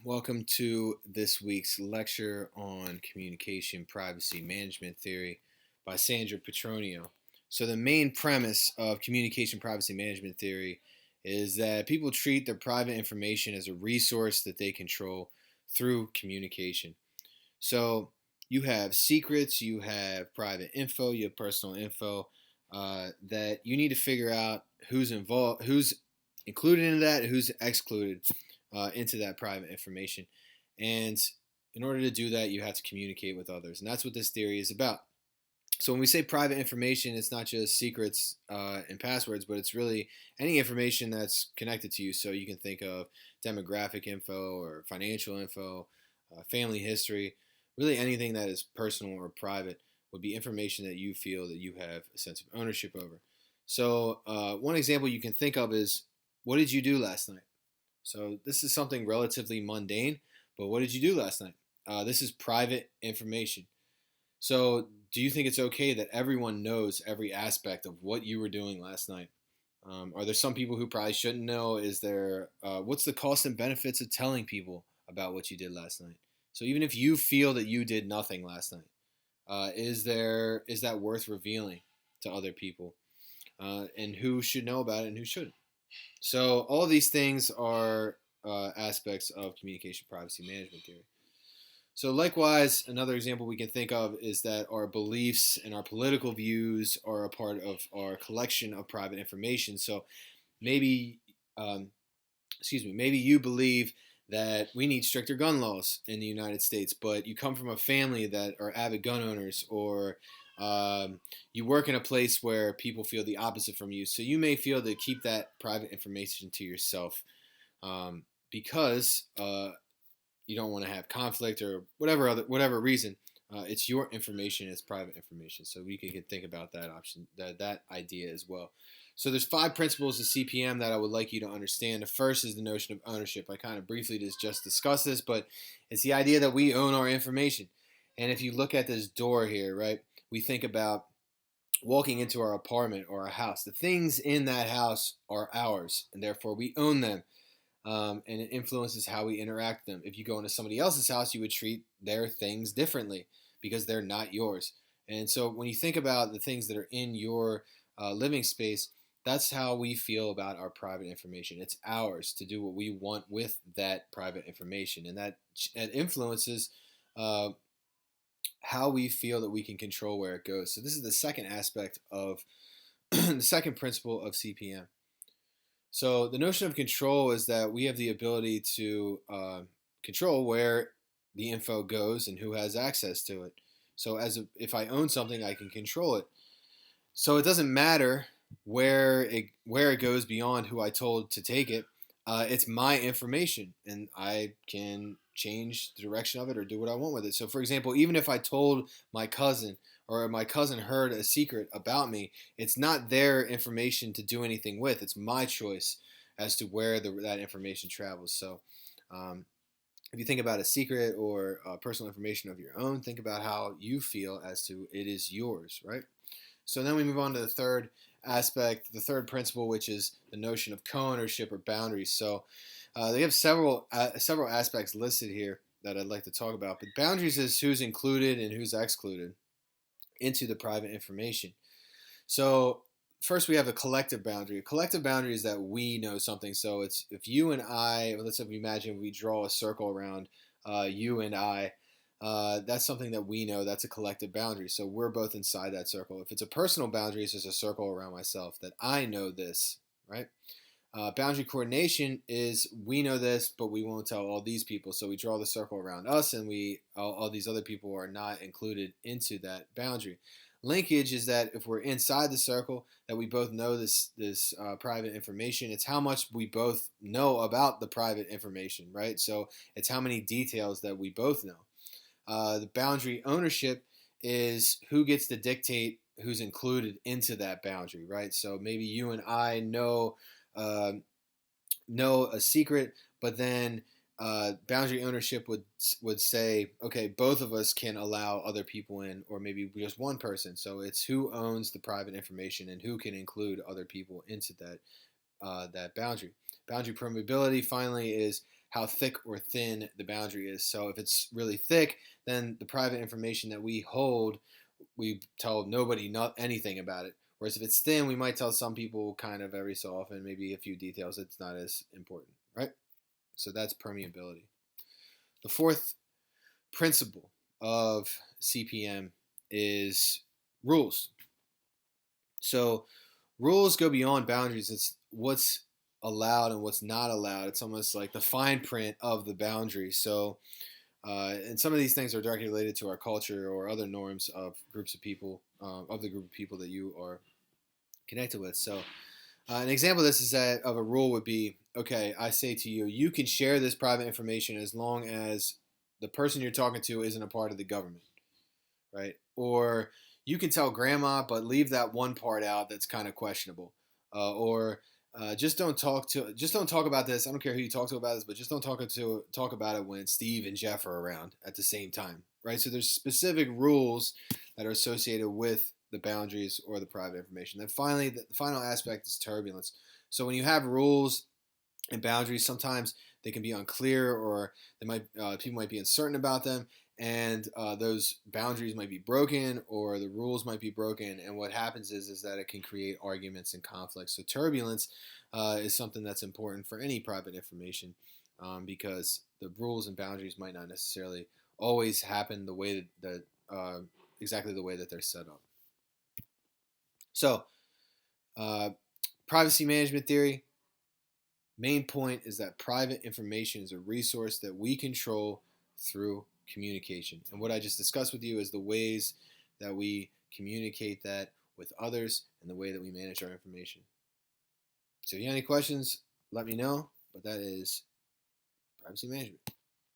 Welcome to this week's lecture on communication privacy management theory by Sandra Petronio. So, the main premise of communication privacy management theory is that people treat their private information as a resource that they control through communication. So, you have secrets, you have private info, you have personal info that you need to figure out who's involved, who's included in that, who's excluded into that private information. And in order to do that, you have to communicate with others. And that's what this theory is about. So when we say private information, it's not just secrets and passwords, but it's really any information that's connected to you. So you can think of demographic info or financial info, family history, really anything that is personal or private would be information that you feel that you have a sense of ownership over. So one example you can think of is, what did you do last night? So this is something relatively mundane, but what did you do last night? This is private information. So do you think it's okay that everyone knows every aspect of what you were doing last night? Are there some people who probably shouldn't know? Is there what's the cost and benefits of telling people about what you did last night? So even if you feel that you did nothing last night, is that worth revealing to other people? And who should know about it and who shouldn't? So all of these things are aspects of communication privacy management theory. So likewise, another example we can think of is that our beliefs and our political views are a part of our collection of private information. So maybe, um, maybe you believe that we need stricter gun laws in the United States, but you come from a family that are avid gun owners, or you work in a place where people feel the opposite from you. So you may feel to keep that private information to yourself because you don't want to have conflict or whatever reason. It's your information, it's private information. So we can think about that option, that idea as well. So there's 5 principles of CPM that I would like you to understand. The first is the notion of ownership. I kind of briefly just discussed this, but it's the idea that we own our information. And if you look at this door here, right, we think about walking into our apartment or our house. The things in that house are ours, and therefore we own them. And it influences how we interact with them. If you go into somebody else's house, you would treat their things differently because they're not yours. And so when you think about the things that are in your living space, that's how we feel about our private information. It's ours to do what we want with that private information, and that influences uh, how we feel that we can control where it goes. So this is the second aspect of the second principle of CPM. So the notion of control is that we have the ability to control where the info goes and who has access to it. So if I own something, I can control it. So it doesn't matter where it goes beyond who I told to take it. It's my information, and I can change the direction of it or do what I want with it. So, for example, even if I told my cousin or my cousin heard a secret about me, it's not their information to do anything with. It's my choice as to where that information travels. So, if you think about a secret or personal information of your own, think about how you feel as to it is yours, right? So then we move on to the third aspect, the third principle, which is the notion of co-ownership or boundaries. So they have several aspects listed here that I'd like to talk about. But boundaries is who's included and who's excluded into the private information. So first we have a collective boundary. A collective boundary is that we know something. So it's if you and I, let's say we imagine we draw a circle around you and I. That's something that we know. That's a collective boundary. So we're both inside that circle. If it's a personal boundary, it's just a circle around myself that I know this, right? Boundary coordination is we know this, but we won't tell all these people. So we draw the circle around us, and all these other people are not included into that boundary. Linkage is that if we're inside the circle, that we both know this private information. It's how much we both know about the private information, right? So it's how many details that we both know. The boundary ownership is who gets to dictate who's included into that boundary, right? So maybe you and I uh, know a secret, but then boundary ownership would say, okay, both of us can allow other people in, or maybe just one person. So it's who owns the private information and who can include other people into that boundary. Boundary permeability, finally, is how thick or thin the boundary is. So if it's really thick, then the private information that we hold, we tell nobody not anything about it. Whereas if it's thin, we might tell some people kind of every so often, maybe a few details. It's not as important, right? So that's permeability. The fourth principle of CPM is rules. So rules go beyond boundaries. It's what's allowed and what's not allowed. It's almost like the fine print of the boundary. So, and some of these things are directly related to our culture or other norms of groups of people, of the group of people that you are connected with. So, an example of this is that of a rule would be, okay, I say to you, you can share this private information as long as the person you're talking to isn't a part of the government, right? Or you can tell grandma, but leave that one part out that's kind of questionable. Or just don't talk about this. I don't care who you talk to about this, but just don't talk about it when Steve and Jeff are around at the same time, right? So there's specific rules that are associated with the boundaries or the private information. Then finally, the final aspect is turbulence. So when you have rules and boundaries, sometimes they can be unclear, or they might people might be uncertain about them, and those boundaries might be broken, or the rules might be broken. And what happens is that it can create arguments and conflicts. So turbulence is something that's important for any private information, because the rules and boundaries might not necessarily always happen the way that exactly the way that they're set up. So, privacy management theory. Main point is that private information is a resource that we control through communication. And what I just discussed with you is the ways that we communicate that with others and the way that we manage our information. So if you have any questions, let me know. But that is privacy management.